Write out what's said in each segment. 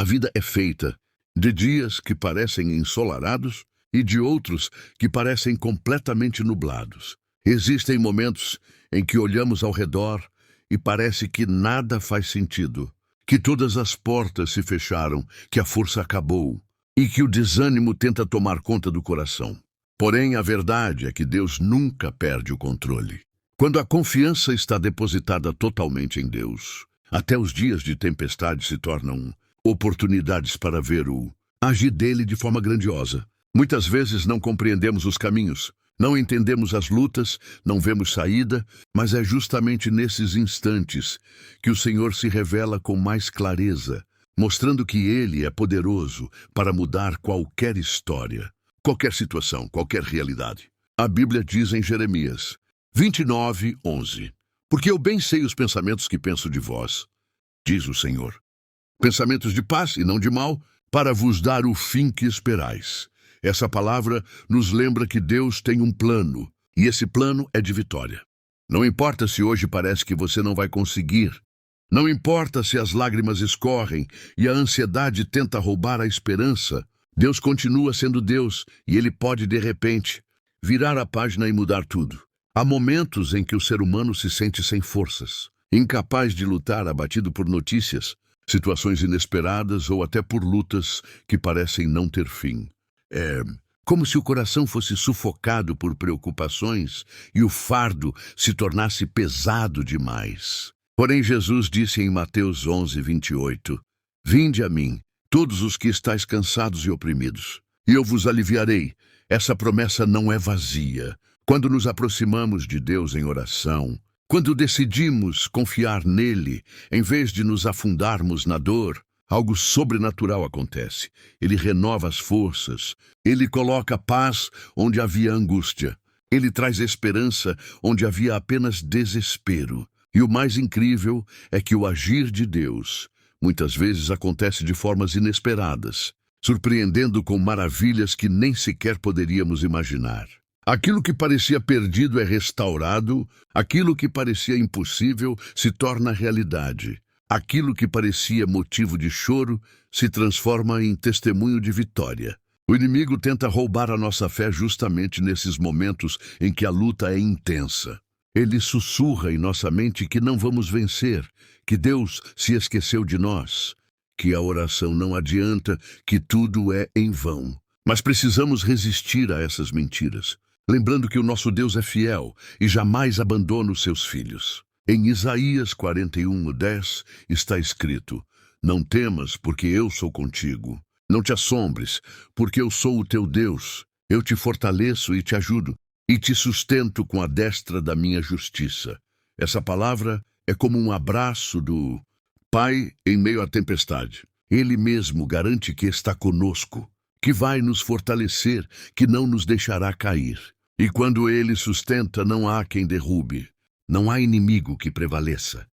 A vida é feita de dias que parecem ensolarados e de outros que parecem completamente nublados. Existem momentos em que olhamos ao redor e parece que nada faz sentido, que todas as portas se fecharam, que a força acabou e que o desânimo tenta tomar conta do coração. Porém, a verdade é que Deus nunca perde o controle. Quando a confiança está depositada totalmente em Deus, até os dias de tempestade se tornam oportunidades para ver o agir dele de forma grandiosa. Muitas vezes não compreendemos os caminhos, não entendemos as lutas, não vemos saída, mas é justamente nesses instantes que o Senhor se revela com mais clareza, mostrando que Ele é poderoso para mudar qualquer história, qualquer situação, qualquer realidade. A Bíblia diz em Jeremias 29:11, porque eu bem sei os pensamentos que penso de vós, diz o Senhor, pensamentos de paz e não de mal, para vos dar o fim que esperais. Essa palavra nos lembra que Deus tem um plano, e esse plano é de vitória. Não importa se hoje parece que você não vai conseguir, não importa se as lágrimas escorrem e a ansiedade tenta roubar a esperança, Deus continua sendo Deus e Ele pode, de repente, virar a página e mudar tudo. Há momentos em que o ser humano se sente sem forças, incapaz de lutar, abatido por notícias, situações inesperadas ou até por lutas que parecem não ter fim. É como se o coração fosse sufocado por preocupações e o fardo se tornasse pesado demais. Porém, Jesus disse em Mateus 11:28, vinde a mim, todos os que estáis cansados e oprimidos, e eu vos aliviarei. Essa promessa não é vazia. Quando nos aproximamos de Deus em oração, quando decidimos confiar nele, em vez de nos afundarmos na dor, algo sobrenatural acontece. Ele renova as forças. Ele coloca paz onde havia angústia. Ele traz esperança onde havia apenas desespero. E o mais incrível é que o agir de Deus muitas vezes acontece de formas inesperadas, surpreendendo com maravilhas que nem sequer poderíamos imaginar. Aquilo que parecia perdido é restaurado, aquilo que parecia impossível se torna realidade. Aquilo que parecia motivo de choro se transforma em testemunho de vitória. O inimigo tenta roubar a nossa fé justamente nesses momentos em que a luta é intensa. Ele sussurra em nossa mente que não vamos vencer, que Deus se esqueceu de nós, que a oração não adianta, que tudo é em vão. Mas precisamos resistir a essas mentiras, lembrando que o nosso Deus é fiel e jamais abandona os seus filhos. Em Isaías 41:10 está escrito, não temas, porque eu sou contigo. Não te assombres, porque eu sou o teu Deus. Eu te fortaleço e te ajudo, e te sustento com a destra da minha justiça. Essa palavra é como um abraço do Pai em meio à tempestade. Ele mesmo garante que está conosco, que vai nos fortalecer, que não nos deixará cair. E quando Ele sustenta, não há quem derrube. Não há inimigo que prevaleça.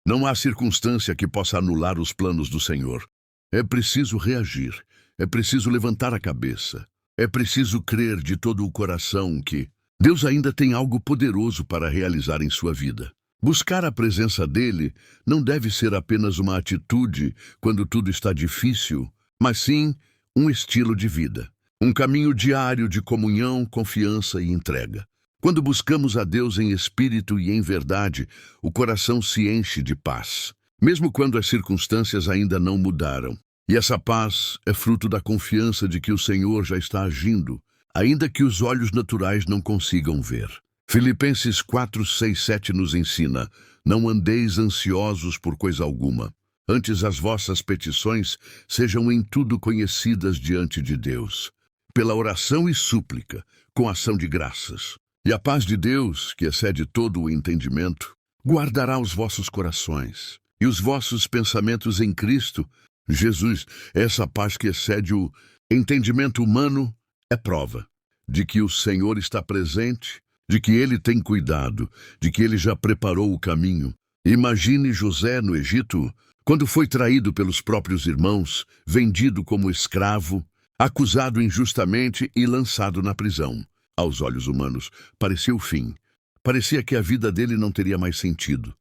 Não há circunstância que possa anular os planos do Senhor. É preciso reagir. É preciso levantar a cabeça. É preciso crer de todo o coração que Deus ainda tem algo poderoso para realizar em sua vida. Buscar a presença dele não deve ser apenas uma atitude quando tudo está difícil, mas sim um estilo de vida. Um caminho diário de comunhão, confiança e entrega. Quando buscamos a Deus em espírito e em verdade, o coração se enche de paz, mesmo quando as circunstâncias ainda não mudaram. E essa paz é fruto da confiança de que o Senhor já está agindo, ainda que os olhos naturais não consigam ver. Filipenses 4:6-7 nos ensina, não andeis ansiosos por coisa alguma. Antes as vossas petições sejam em tudo conhecidas diante de Deus, pela oração e súplica, com ação de graças. E a paz de Deus, que excede todo o entendimento, guardará os vossos corações e os vossos pensamentos em Cristo Jesus. Essa paz que excede o entendimento humano é prova de que o Senhor está presente, de que Ele tem cuidado, de que Ele já preparou o caminho. Imagine José no Egito, quando foi traído pelos próprios irmãos, vendido como escravo, acusado injustamente e lançado na prisão. Aos olhos humanos, parecia o fim. Parecia que a vida dele não teria mais sentido.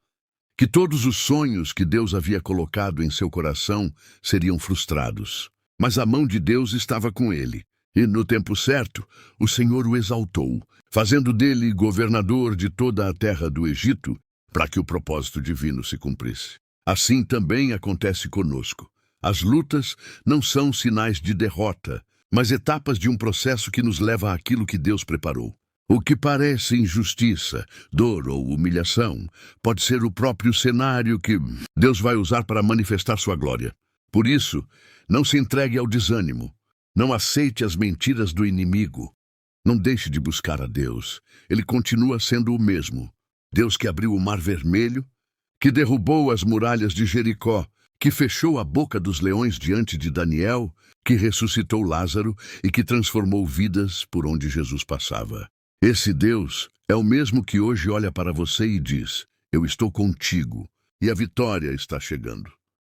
que todos os sonhos que Deus havia colocado em seu coração seriam frustrados. Mas a mão de Deus estava com ele, e no tempo certo, o Senhor o exaltou, fazendo dele governador de toda a terra do Egito, para que o propósito divino se cumprisse. Assim também acontece conosco. As lutas não são sinais de derrota, mas etapas de um processo que nos leva àquilo que Deus preparou. O que parece injustiça, dor ou humilhação pode ser o próprio cenário que Deus vai usar para manifestar sua glória. Por isso, não se entregue ao desânimo. Não aceite as mentiras do inimigo. Não deixe de buscar a Deus. Ele continua sendo o mesmo. Deus que abriu o Mar Vermelho, que derrubou as muralhas de Jericó, que fechou a boca dos leões diante de Daniel, que ressuscitou Lázaro e que transformou vidas por onde Jesus passava. Esse Deus é o mesmo que hoje olha para você e diz: eu estou contigo, e a vitória está chegando.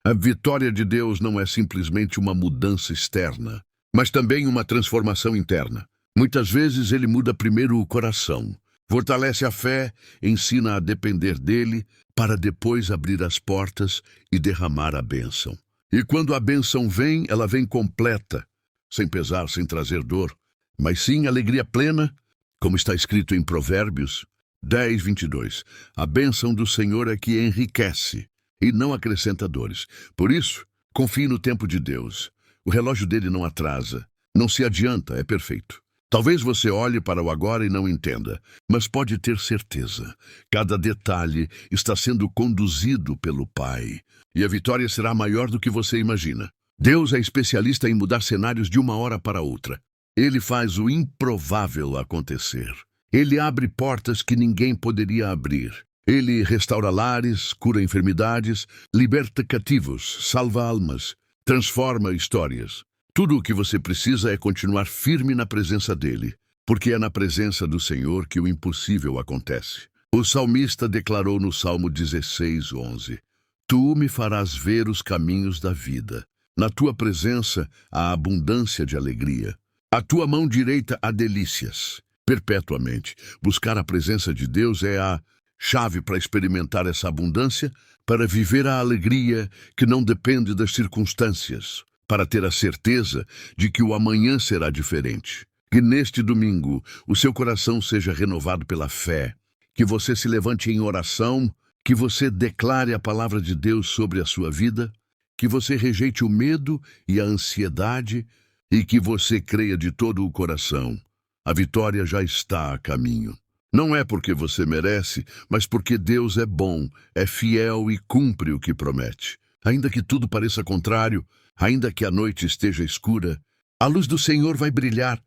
A vitória de Deus não é simplesmente uma mudança externa, mas também uma transformação interna. Muitas vezes ele muda primeiro o coração, fortalece a fé, ensina a depender dele, para depois abrir as portas e derramar a bênção. E quando a bênção vem, ela vem completa, sem pesar, sem trazer dor, mas sim alegria plena, como está escrito em Provérbios 10, 22. A bênção do Senhor é que enriquece e não acrescenta dores. Por isso, confie no tempo de Deus. O relógio dele não atrasa, não se adianta, é perfeito. Talvez você olhe para o agora e não entenda, mas pode ter certeza. Cada detalhe está sendo conduzido pelo Pai, e a vitória será maior do que você imagina. Deus é especialista em mudar cenários de uma hora para outra. Ele faz o improvável acontecer. Ele abre portas que ninguém poderia abrir. Ele restaura lares, cura enfermidades, liberta cativos, salva almas, transforma histórias. Tudo o que você precisa é continuar firme na presença dele, porque é na presença do Senhor que o impossível acontece. O salmista declarou no Salmo 16, 11: Tu me farás ver os caminhos da vida. Na tua presença há abundância de alegria. A tua mão direita há delícias. Perpetuamente, buscar a presença de Deus é a chave para experimentar essa abundância, para viver a alegria que não depende das circunstâncias, para ter a certeza de que o amanhã será diferente. Que neste domingo o seu coração seja renovado pela fé, que você se levante em oração, que você declare a palavra de Deus sobre a sua vida, que você rejeite o medo e a ansiedade e que você creia de todo o coração. A vitória já está a caminho. Não é porque você merece, mas porque Deus é bom, é fiel e cumpre o que promete. Ainda que tudo pareça contrário, ainda que a noite esteja escura, a luz do Senhor vai brilhar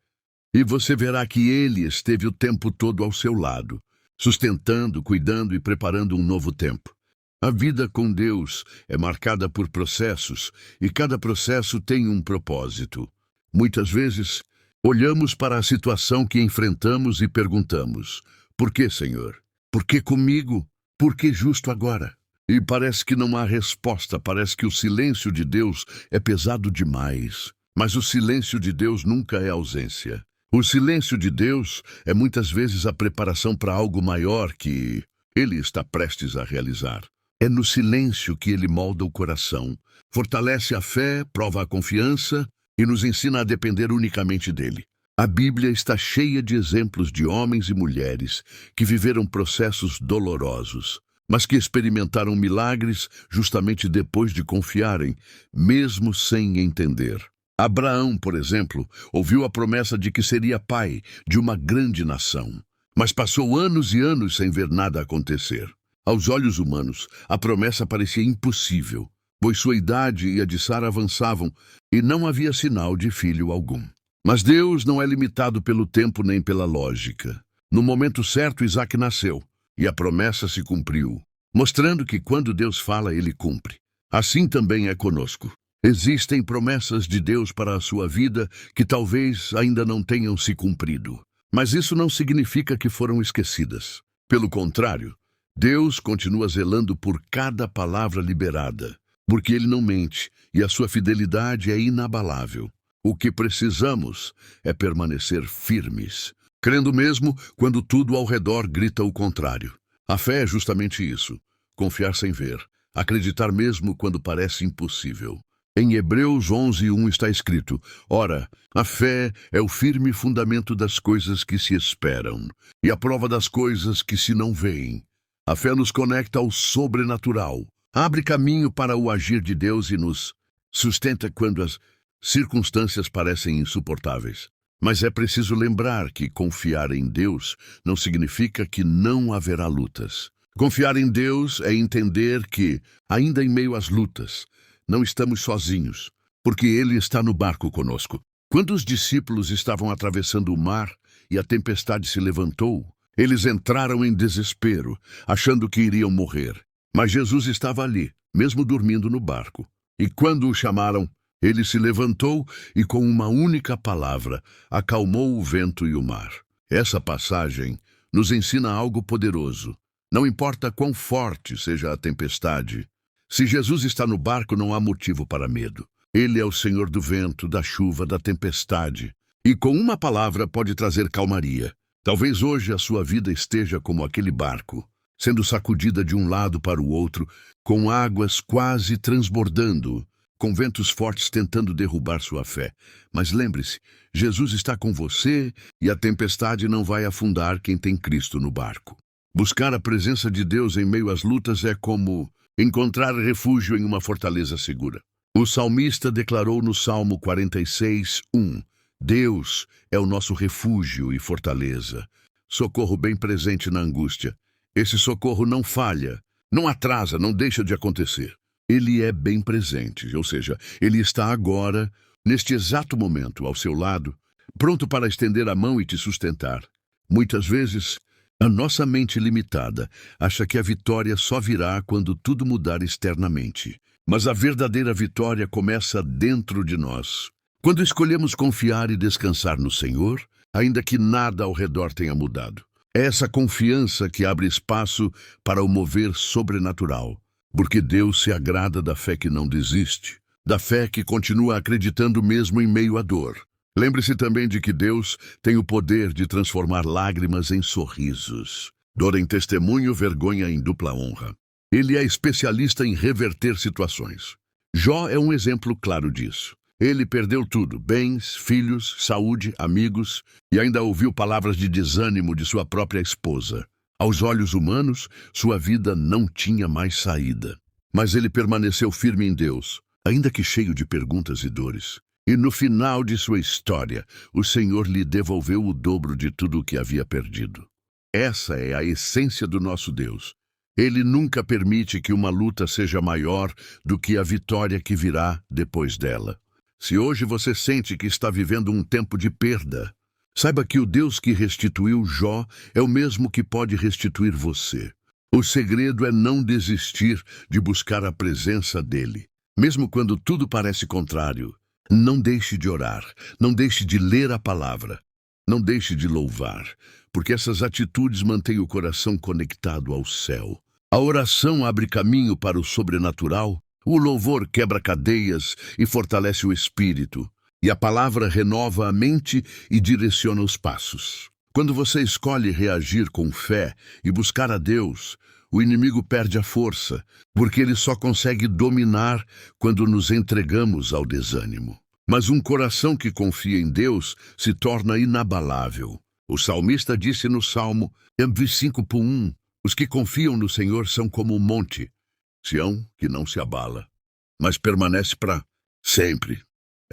e você verá que Ele esteve o tempo todo ao seu lado, sustentando, cuidando e preparando um novo tempo. A vida com Deus é marcada por processos e cada processo tem um propósito. Muitas vezes, olhamos para a situação que enfrentamos e perguntamos: por que, Senhor? Por que comigo? Por que justo agora? E parece que não há resposta, parece que o silêncio de Deus é pesado demais. Mas o silêncio de Deus nunca é ausência. O silêncio de Deus é muitas vezes a preparação para algo maior que Ele está prestes a realizar. É no silêncio que Ele molda o coração, fortalece a fé, prova a confiança e nos ensina a depender unicamente dele. A Bíblia está cheia de exemplos de homens e mulheres que viveram processos dolorosos, mas que experimentaram milagres justamente depois de confiarem, mesmo sem entender. Abraão, por exemplo, ouviu a promessa de que seria pai de uma grande nação, mas passou anos e anos sem ver nada acontecer. Aos olhos humanos, a promessa parecia impossível, pois sua idade e a de Sara avançavam e não havia sinal de filho algum. Mas Deus não é limitado pelo tempo nem pela lógica. No momento certo, Isaque nasceu, e a promessa se cumpriu, mostrando que quando Deus fala, Ele cumpre. Assim também é conosco. Existem promessas de Deus para a sua vida que talvez ainda não tenham se cumprido, mas isso não significa que foram esquecidas. Pelo contrário, Deus continua zelando por cada palavra liberada, porque Ele não mente e a sua fidelidade é inabalável. O que precisamos é permanecer firmes, crendo mesmo quando tudo ao redor grita o contrário. A fé é justamente isso. confiar sem ver, acreditar mesmo quando parece impossível. Em Hebreus 11:1 está escrito: Ora, a fé é o firme fundamento das coisas que se esperam e a prova das coisas que se não veem. A fé nos conecta ao sobrenatural, abre caminho para o agir de Deus e nos sustenta quando as circunstâncias parecem insuportáveis. Mas é preciso lembrar que confiar em Deus não significa que não haverá lutas. Confiar em Deus é entender que, ainda em meio às lutas, não estamos sozinhos, porque Ele está no barco conosco. Quando os discípulos estavam atravessando o mar e a tempestade se levantou, eles entraram em desespero, achando que iriam morrer. Mas Jesus estava ali, mesmo dormindo no barco. E quando o chamaram, ele se levantou e, com uma única palavra, acalmou o vento e o mar. Essa passagem nos ensina algo poderoso. Não importa quão forte seja a tempestade, se Jesus está no barco, não há motivo para medo. Ele é o Senhor do vento, da chuva, da tempestade. E com uma palavra pode trazer calmaria. Talvez hoje a sua vida esteja como aquele barco, sendo sacudida de um lado para o outro, com águas quase transbordando, com ventos fortes tentando derrubar sua fé. Mas lembre-se, Jesus está com você e a tempestade não vai afundar quem tem Cristo no barco. Buscar a presença de Deus em meio às lutas é como encontrar refúgio em uma fortaleza segura. O salmista declarou no Salmo 46:1: Deus é o nosso refúgio e fortaleza, socorro bem presente na angústia. Esse socorro não falha, não atrasa, não deixa de acontecer. Ele é bem presente, ou seja, ele está agora, neste exato momento, ao seu lado, pronto para estender a mão e te sustentar. Muitas vezes, a nossa mente limitada acha que a vitória só virá quando tudo mudar externamente. Mas a verdadeira vitória começa dentro de nós. Quando escolhemos confiar e descansar no Senhor, ainda que nada ao redor tenha mudado. É essa confiança que abre espaço para o mover sobrenatural. Porque Deus se agrada da fé que não desiste, da fé que continua acreditando mesmo em meio à dor. Lembre-se também de que Deus tem o poder de transformar lágrimas em sorrisos, dor em testemunho, vergonha em dupla honra. Ele é especialista em reverter situações. Jó é um exemplo claro disso. Ele perdeu tudo: bens, filhos, saúde, amigos, e ainda ouviu palavras de desânimo de sua própria esposa. Aos olhos humanos, sua vida não tinha mais saída. Mas ele permaneceu firme em Deus, ainda que cheio de perguntas e dores. E no final de sua história, o Senhor lhe devolveu o dobro de tudo o que havia perdido. Essa é a essência do nosso Deus. Ele nunca permite que uma luta seja maior do que a vitória que virá depois dela. Se hoje você sente que está vivendo um tempo de perda, saiba que o Deus que restituiu Jó é o mesmo que pode restituir você. O segredo é não desistir de buscar a presença dele. Mesmo quando tudo parece contrário, não deixe de orar, não deixe de ler a palavra, não deixe de louvar, porque essas atitudes mantêm o coração conectado ao céu. A oração abre caminho para o sobrenatural, o louvor quebra cadeias e fortalece o espírito, e a palavra renova a mente e direciona os passos. Quando você escolhe reagir com fé e buscar a Deus, o inimigo perde a força, porque ele só consegue dominar quando nos entregamos ao desânimo. Mas um coração que confia em Deus se torna inabalável. O salmista disse no Salmo 5:1: Os que confiam no Senhor são como um monte, Sião, que não se abala, mas permanece para sempre.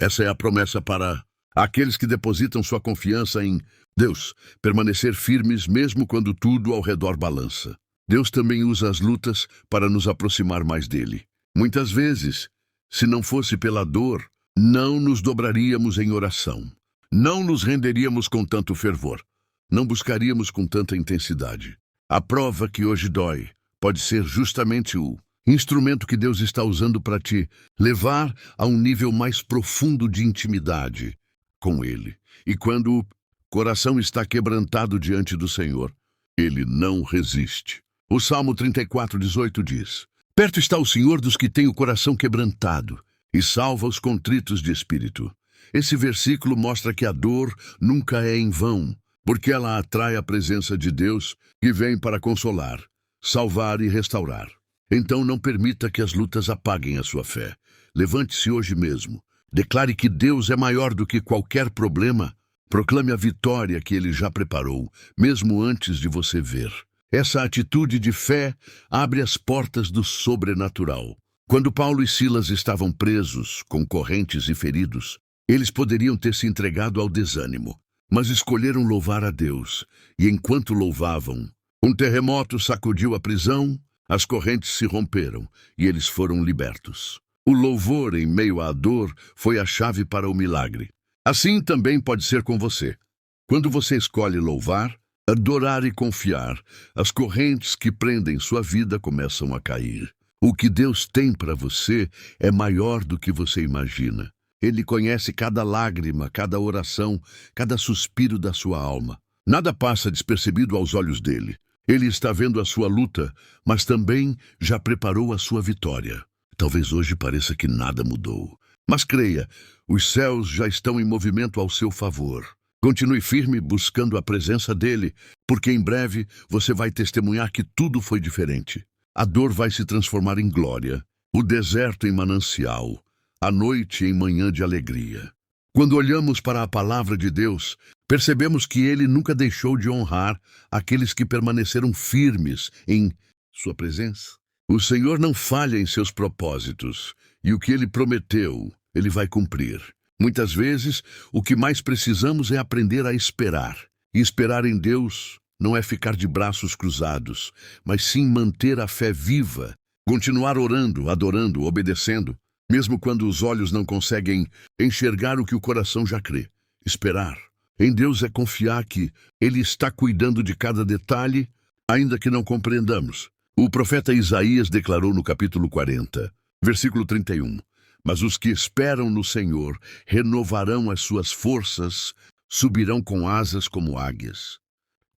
Essa é a promessa para aqueles que depositam sua confiança em Deus, permanecer firmes mesmo quando tudo ao redor balança. Deus também usa as lutas para nos aproximar mais dele. Muitas vezes, se não fosse pela dor, não nos dobraríamos em oração, não nos renderíamos com tanto fervor, não buscaríamos com tanta intensidade. A prova que hoje dói pode ser justamente o instrumento que Deus está usando para te levar a um nível mais profundo de intimidade com Ele. E quando o coração está quebrantado diante do Senhor, Ele não resiste. O Salmo 34:18 diz: Perto está o Senhor dos que têm o coração quebrantado e salva os contritos de espírito. Esse versículo mostra que a dor nunca é em vão, porque ela atrai a presença de Deus que vem para consolar, salvar e restaurar. Então não permita que as lutas apaguem a sua fé. Levante-se hoje mesmo. Declare que Deus é maior do que qualquer problema. Proclame a vitória que Ele já preparou, mesmo antes de você ver. Essa atitude de fé abre as portas do sobrenatural. Quando Paulo e Silas estavam presos, com correntes e feridos, eles poderiam ter se entregado ao desânimo, mas escolheram louvar a Deus. E enquanto louvavam, um terremoto sacudiu a prisão, as correntes se romperam e eles foram libertos. O louvor em meio à dor foi a chave para o milagre. Assim também pode ser com você. Quando você escolhe louvar, adorar e confiar, as correntes que prendem sua vida começam a cair. O que Deus tem para você é maior do que você imagina. Ele conhece cada lágrima, cada oração, cada suspiro da sua alma. Nada passa despercebido aos olhos dele. Ele está vendo a sua luta, mas também já preparou a sua vitória. Talvez hoje pareça que nada mudou. Mas creia, os céus já estão em movimento ao seu favor. Continue firme buscando a presença dele, porque em breve você vai testemunhar que tudo foi diferente. A dor vai se transformar em glória, o deserto em manancial, a noite em manhã de alegria. Quando olhamos para a palavra de Deus, percebemos que ele nunca deixou de honrar aqueles que permaneceram firmes em sua presença. O Senhor não falha em seus propósitos, e o que ele prometeu, ele vai cumprir. Muitas vezes, o que mais precisamos é aprender a esperar. E esperar em Deus não é ficar de braços cruzados, mas sim manter a fé viva, continuar orando, adorando, obedecendo, mesmo quando os olhos não conseguem enxergar o que o coração já crê. Esperar em Deus é confiar que Ele está cuidando de cada detalhe, ainda que não compreendamos. O profeta Isaías declarou no capítulo 40, versículo 31, mas os que esperam no Senhor renovarão as suas forças, subirão com asas como águias.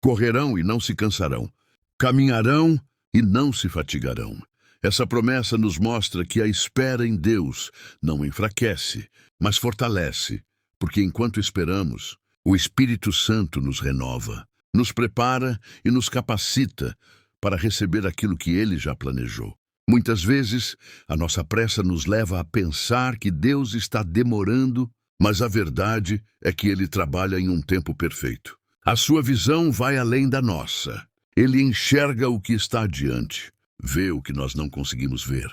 Correrão e não se cansarão, caminharão e não se fatigarão. Essa promessa nos mostra que a espera em Deus não enfraquece, mas fortalece, porque enquanto esperamos, o Espírito Santo nos renova, nos prepara e nos capacita para receber aquilo que Ele já planejou. Muitas vezes, a nossa pressa nos leva a pensar que Deus está demorando, mas a verdade é que Ele trabalha em um tempo perfeito. A sua visão vai além da nossa. Ele enxerga o que está adiante, vê o que nós não conseguimos ver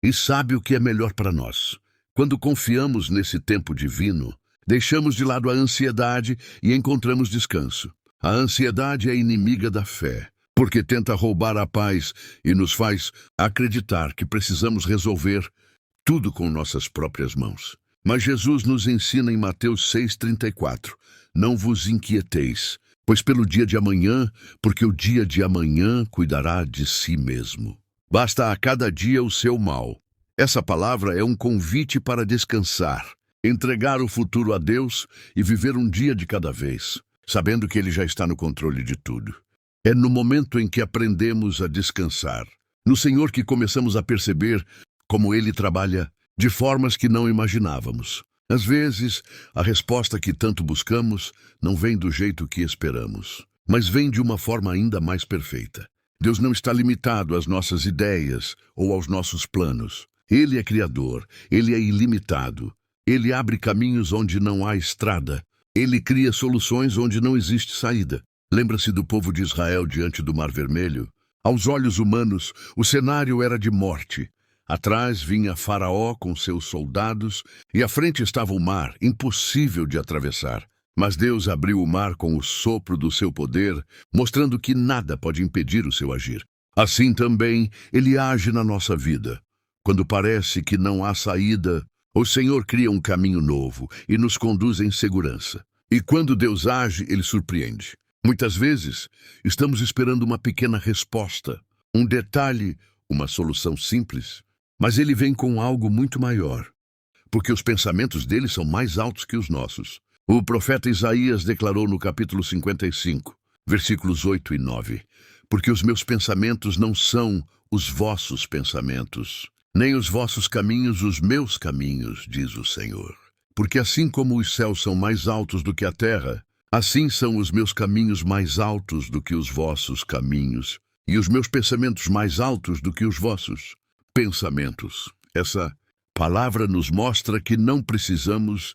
e sabe o que é melhor para nós. Quando confiamos nesse tempo divino, deixamos de lado a ansiedade e encontramos descanso. A ansiedade é inimiga da fé, porque tenta roubar a paz e nos faz acreditar que precisamos resolver tudo com nossas próprias mãos. Mas Jesus nos ensina em Mateus 6,34, não vos inquieteis, pois pelo dia de amanhã, porque o dia de amanhã cuidará de si mesmo. Basta a cada dia o seu mal. Essa palavra é um convite para descansar, entregar o futuro a Deus e viver um dia de cada vez, sabendo que Ele já está no controle de tudo. É no momento em que aprendemos a descansar, no Senhor, que começamos a perceber como Ele trabalha de formas que não imaginávamos. Às vezes, a resposta que tanto buscamos não vem do jeito que esperamos, mas vem de uma forma ainda mais perfeita. Deus não está limitado às nossas ideias ou aos nossos planos. Ele é Criador, Ele é ilimitado. Ele abre caminhos onde não há estrada. Ele cria soluções onde não existe saída. Lembra-se do povo de Israel diante do Mar Vermelho? Aos olhos humanos, o cenário era de morte. Atrás vinha Faraó com seus soldados e à frente estava o mar, impossível de atravessar. Mas Deus abriu o mar com o sopro do seu poder, mostrando que nada pode impedir o seu agir. Assim também, Ele age na nossa vida. Quando parece que não há saída, o Senhor cria um caminho novo e nos conduz em segurança. E quando Deus age, Ele surpreende. Muitas vezes, estamos esperando uma pequena resposta, um detalhe, uma solução simples, mas Ele vem com algo muito maior, porque os pensamentos dele são mais altos que os nossos. O profeta Isaías declarou no capítulo 55, versículos 8 e 9, porque os meus pensamentos não são os vossos pensamentos, nem os vossos caminhos os meus caminhos, diz o Senhor. Porque assim como os céus são mais altos do que a terra, assim são os meus caminhos mais altos do que os vossos caminhos, e os meus pensamentos mais altos do que os vossos pensamentos. Essa palavra nos mostra que não precisamos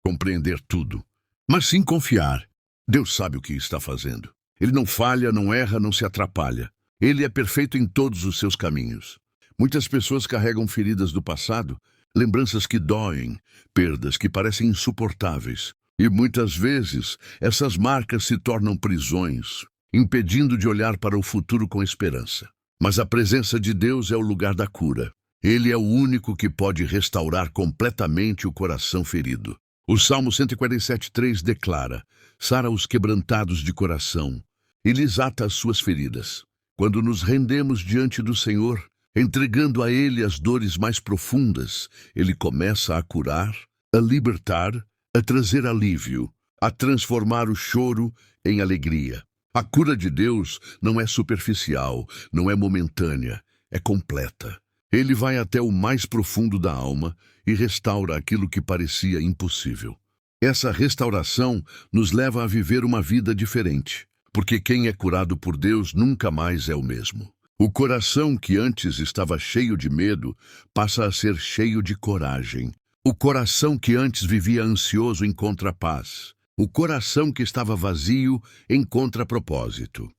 compreender tudo, mas sim confiar. Deus sabe o que está fazendo. Ele não falha, não erra, não se atrapalha. Ele é perfeito em todos os seus caminhos. Muitas pessoas carregam feridas do passado, lembranças que doem, perdas que parecem insuportáveis. E muitas vezes essas marcas se tornam prisões, impedindo de olhar para o futuro com esperança. Mas a presença de Deus é o lugar da cura. Ele é o único que pode restaurar completamente o coração ferido. O Salmo 147:3 declara: sara os quebrantados de coração e lhes ata as suas feridas. Quando nos rendemos diante do Senhor, entregando a Ele as dores mais profundas, Ele começa a curar, a libertar, a trazer alívio, a transformar o choro em alegria. A cura de Deus não é superficial, não é momentânea, é completa. Ele vai até o mais profundo da alma e restaura aquilo que parecia impossível. Essa restauração nos leva a viver uma vida diferente, porque quem é curado por Deus nunca mais é o mesmo. O coração que antes estava cheio de medo passa a ser cheio de coragem. O coração que antes vivia ansioso encontra paz. O coração que estava vazio encontra propósito.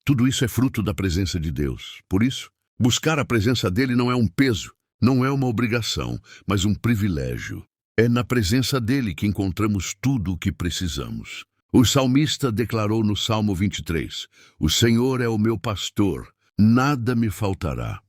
Tudo isso é fruto da presença de Deus. Por isso, buscar a presença dele não é um peso, não é uma obrigação, mas um privilégio. É na presença dele que encontramos tudo o que precisamos. O salmista declarou no Salmo 23: o Senhor é o meu pastor, nada me faltará.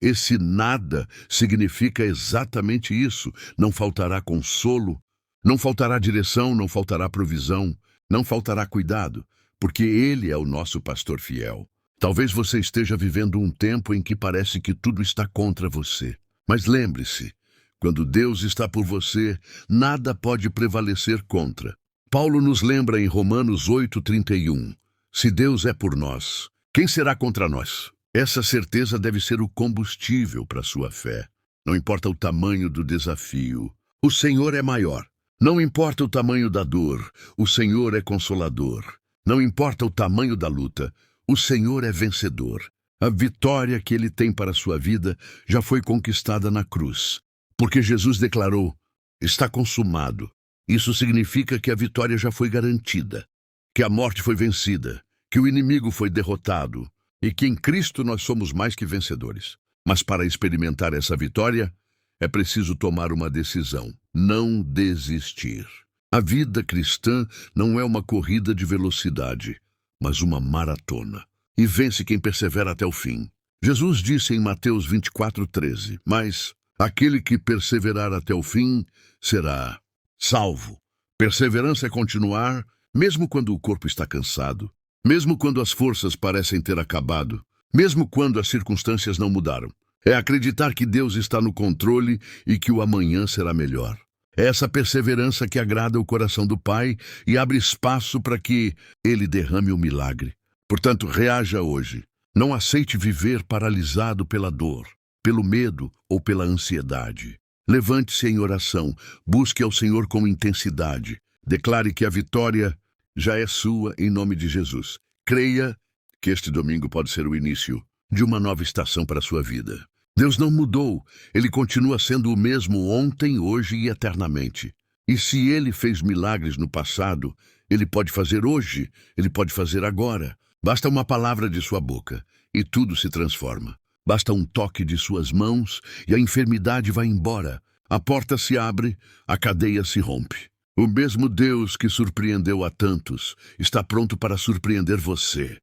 Esse nada significa exatamente isso. Não faltará consolo, não faltará direção, não faltará provisão, não faltará cuidado, porque Ele é o nosso pastor fiel. Talvez você esteja vivendo um tempo em que parece que tudo está contra você. Mas lembre-se, quando Deus está por você, nada pode prevalecer contra. Paulo nos lembra em Romanos 8:31, se Deus é por nós, quem será contra nós? Essa certeza deve ser o combustível para a sua fé. Não importa o tamanho do desafio, o Senhor é maior. Não importa o tamanho da dor, o Senhor é consolador. Não importa o tamanho da luta, o Senhor é vencedor. A vitória que Ele tem para a sua vida já foi conquistada na cruz, porque Jesus declarou: está consumado. Isso significa que a vitória já foi garantida, que a morte foi vencida, que o inimigo foi derrotado e que em Cristo nós somos mais que vencedores. Mas para experimentar essa vitória, é preciso tomar uma decisão: não desistir. A vida cristã não é uma corrida de velocidade, mas uma maratona. E vence quem persevera até o fim. Jesus disse em Mateus 24:13, mas aquele que perseverar até o fim será salvo. Perseverança é continuar, mesmo quando o corpo está cansado, mesmo quando as forças parecem ter acabado, mesmo quando as circunstâncias não mudaram. É acreditar que Deus está no controle e que o amanhã será melhor. É essa perseverança que agrada o coração do Pai e abre espaço para que Ele derrame o milagre. Portanto, reaja hoje. Não aceite viver paralisado pela dor, pelo medo ou pela ansiedade. Levante-se em oração, busque ao Senhor com intensidade. Declare que a vitória já é sua em nome de Jesus. Creia que este domingo pode ser o início de uma nova estação para a sua vida. Deus não mudou, Ele continua sendo o mesmo ontem, hoje e eternamente. E se Ele fez milagres no passado, Ele pode fazer hoje, Ele pode fazer agora. Basta uma palavra de sua boca e tudo se transforma. Basta um toque de suas mãos e a enfermidade vai embora. A porta se abre, a cadeia se rompe. O mesmo Deus que surpreendeu a tantos está pronto para surpreender você.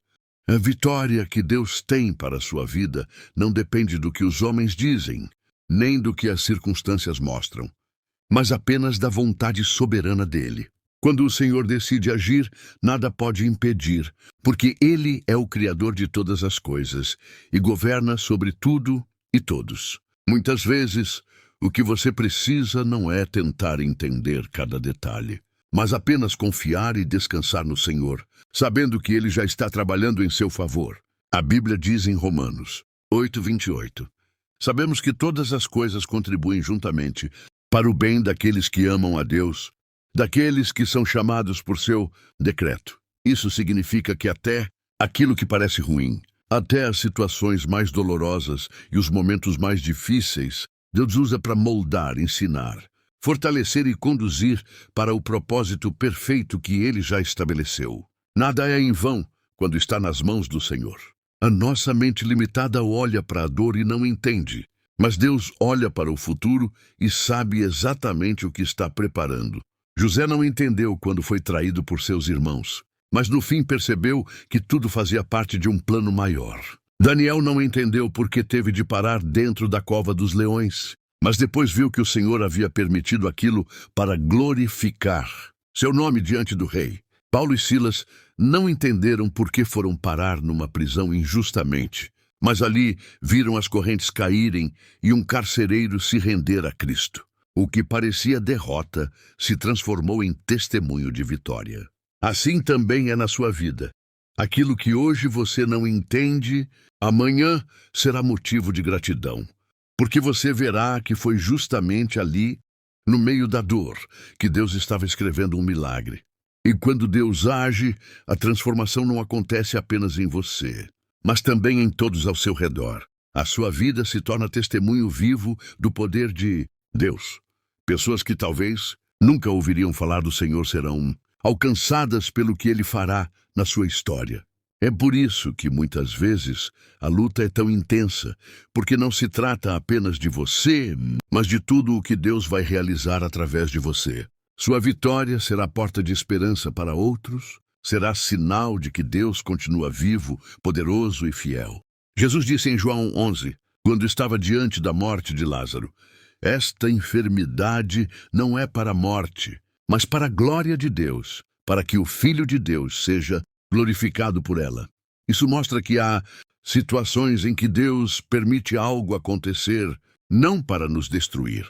A vitória que Deus tem para a sua vida não depende do que os homens dizem, nem do que as circunstâncias mostram, mas apenas da vontade soberana dele. Quando o Senhor decide agir, nada pode impedir, porque Ele é o Criador de todas as coisas e governa sobre tudo e todos. Muitas vezes, o que você precisa não é tentar entender cada detalhe, mas apenas confiar e descansar no Senhor, sabendo que Ele já está trabalhando em seu favor. A Bíblia diz em Romanos 8:28, sabemos que todas as coisas contribuem juntamente para o bem daqueles que amam a Deus, daqueles que são chamados por seu decreto. Isso significa que até aquilo que parece ruim, Até as situações mais dolorosas e os momentos mais difíceis, Deus usa para moldar, ensinar, fortalecer e conduzir para o propósito perfeito que Ele já estabeleceu. Nada é em vão quando está nas mãos do Senhor. A nossa mente limitada olha para a dor e não entende, mas Deus olha para o futuro e sabe exatamente o que está preparando. José não entendeu quando foi traído por seus irmãos, mas no fim percebeu que tudo fazia parte de um plano maior. Daniel não entendeu porque teve de parar dentro da cova dos leões, mas depois viu que o Senhor havia permitido aquilo para glorificar seu nome diante do rei. Paulo e Silas não entenderam por que foram parar numa prisão injustamente, mas ali viram as correntes caírem e um carcereiro se render a Cristo. O que parecia derrota se transformou em testemunho de vitória. Assim também é na sua vida. Aquilo que hoje você não entende, amanhã será motivo de gratidão, porque você verá que foi justamente ali, no meio da dor, que Deus estava escrevendo um milagre. E quando Deus age, a transformação não acontece apenas em você, mas também em todos ao seu redor. A sua vida se torna testemunho vivo do poder de Deus. Pessoas que talvez nunca ouviriam falar do Senhor serão alcançadas pelo que Ele fará na sua história. É por isso que muitas vezes a luta é tão intensa, porque não se trata apenas de você, mas de tudo o que Deus vai realizar através de você. Sua vitória será porta de esperança para outros, será sinal de que Deus continua vivo, poderoso e fiel. Jesus disse em João 11, quando estava diante da morte de Lázaro: "Esta enfermidade não é para a morte, mas para a glória de Deus, para que o Filho de Deus seja glorificado por ela." Isso mostra que há situações em que Deus permite algo acontecer, não para nos destruir,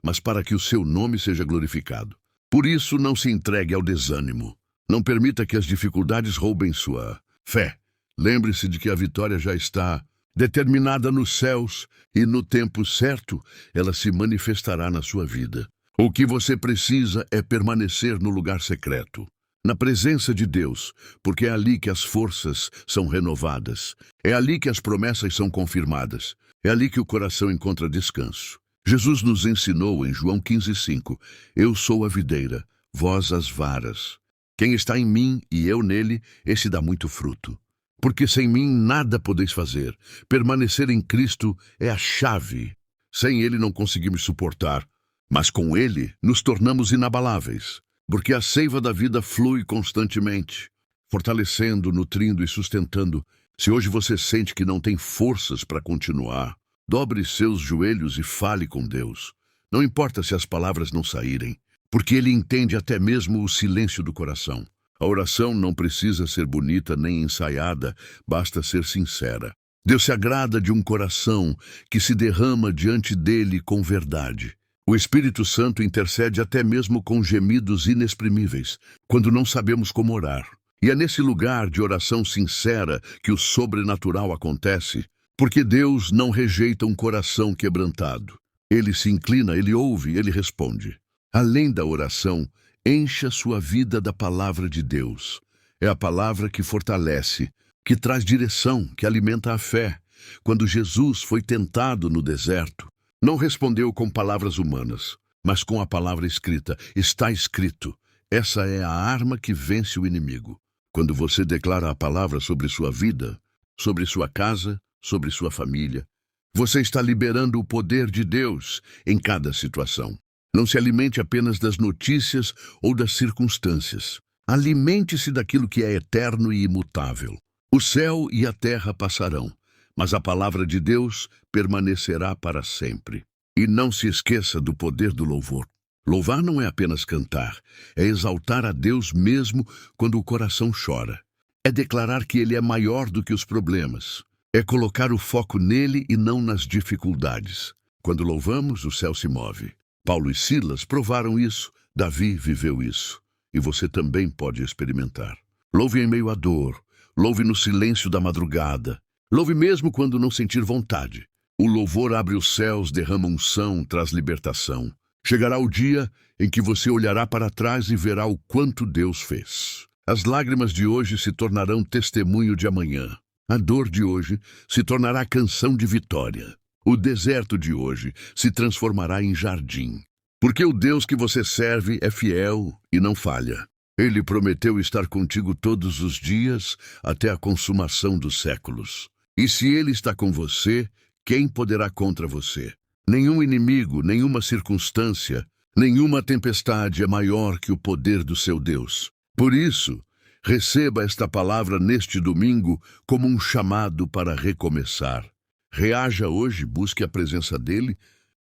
mas para que o seu nome seja glorificado. Por isso, não se entregue ao desânimo. Não permita que as dificuldades roubem sua fé. Lembre-se de que a vitória já está determinada nos céus e no tempo certo ela se manifestará na sua vida. O que você precisa é permanecer no lugar secreto, na presença de Deus, porque é ali que as forças são renovadas, é ali que as promessas são confirmadas, é ali que o coração encontra descanso. Jesus nos ensinou em João 15:5, "Eu sou a videira, vós as varas. Quem está em mim e eu nele, esse dá muito fruto. Porque sem mim nada podeis fazer. Permanecer em Cristo é a chave. Sem Ele não conseguimos suportar, mas com Ele nos tornamos inabaláveis, porque a seiva da vida flui constantemente, fortalecendo, nutrindo e sustentando. Se hoje você sente que não tem forças para continuar, dobre seus joelhos e fale com Deus. Não importa se as palavras não saírem, porque Ele entende até mesmo o silêncio do coração. A oração não precisa ser bonita nem ensaiada, basta ser sincera. Deus se agrada de um coração que se derrama diante dele com verdade. O Espírito Santo intercede até mesmo com gemidos inexprimíveis, quando não sabemos como orar. E é nesse lugar de oração sincera que o sobrenatural acontece, porque Deus não rejeita um coração quebrantado. Ele se inclina, Ele ouve, Ele responde. Além da oração, encha sua vida da palavra de Deus. É a palavra que fortalece, que traz direção, que alimenta a fé. Quando Jesus foi tentado no deserto, não respondeu com palavras humanas, mas com a palavra escrita. Está escrito. Essa é a arma que vence o inimigo. Quando você declara a palavra sobre sua vida, sobre sua casa, sobre sua família, você está liberando o poder de Deus em cada situação. Não se alimente apenas das notícias ou das circunstâncias. Alimente-se daquilo que é eterno e imutável. O céu e a terra passarão, mas a palavra de Deus permanecerá para sempre. E não se esqueça do poder do louvor. Louvar não é apenas cantar, é exaltar a Deus mesmo quando o coração chora. É declarar que Ele é maior do que os problemas. É colocar o foco nele e não nas dificuldades. Quando louvamos, o céu se move. Paulo e Silas provaram isso, Davi viveu isso. E você também pode experimentar. Louve em meio à dor, louve no silêncio da madrugada, louve mesmo quando não sentir vontade. O louvor abre os céus, derrama unção, traz libertação. Chegará o dia em que você olhará para trás e verá o quanto Deus fez. As lágrimas de hoje se tornarão testemunho de amanhã. A dor de hoje se tornará canção de vitória. O deserto de hoje se transformará em jardim. Porque o Deus que você serve é fiel e não falha. Ele prometeu estar contigo todos os dias até a consumação dos séculos. E se Ele está com você, quem poderá contra você? Nenhum inimigo, nenhuma circunstância, nenhuma tempestade é maior que o poder do seu Deus. Por isso, receba esta palavra neste domingo como um chamado para recomeçar. Reaja hoje, busque a presença dEle,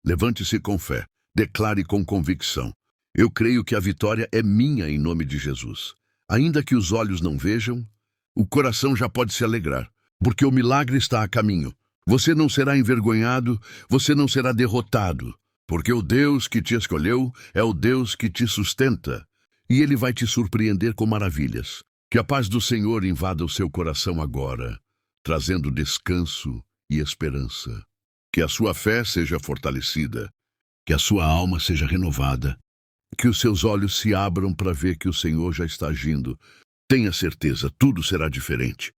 levante-se com fé, declare com convicção. Eu creio que a vitória é minha em nome de Jesus. Ainda que os olhos não vejam, o coração já pode se alegrar, porque o milagre está a caminho. Você não será envergonhado, você não será derrotado, porque o Deus que te escolheu é o Deus que te sustenta, e Ele vai te surpreender com maravilhas. Que a paz do Senhor invada o seu coração agora, trazendo descanso e esperança. Que a sua fé seja fortalecida, que a sua alma seja renovada, que os seus olhos se abram para ver que o Senhor já está agindo. Tenha certeza, tudo será diferente.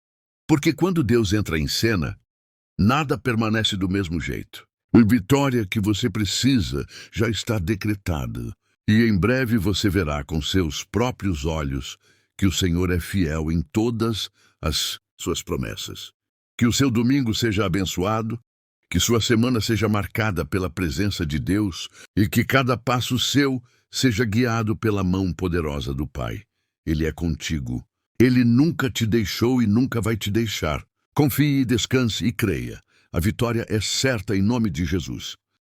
Porque quando Deus entra em cena, nada permanece do mesmo jeito. A vitória que você precisa já está decretada. E em breve você verá com seus próprios olhos que o Senhor é fiel em todas as suas promessas. Que o seu domingo seja abençoado, que sua semana seja marcada pela presença de Deus e que cada passo seu seja guiado pela mão poderosa do Pai. Ele é contigo. Ele nunca te deixou e nunca vai te deixar. Confie, descanse e creia. A vitória é certa em nome de Jesus.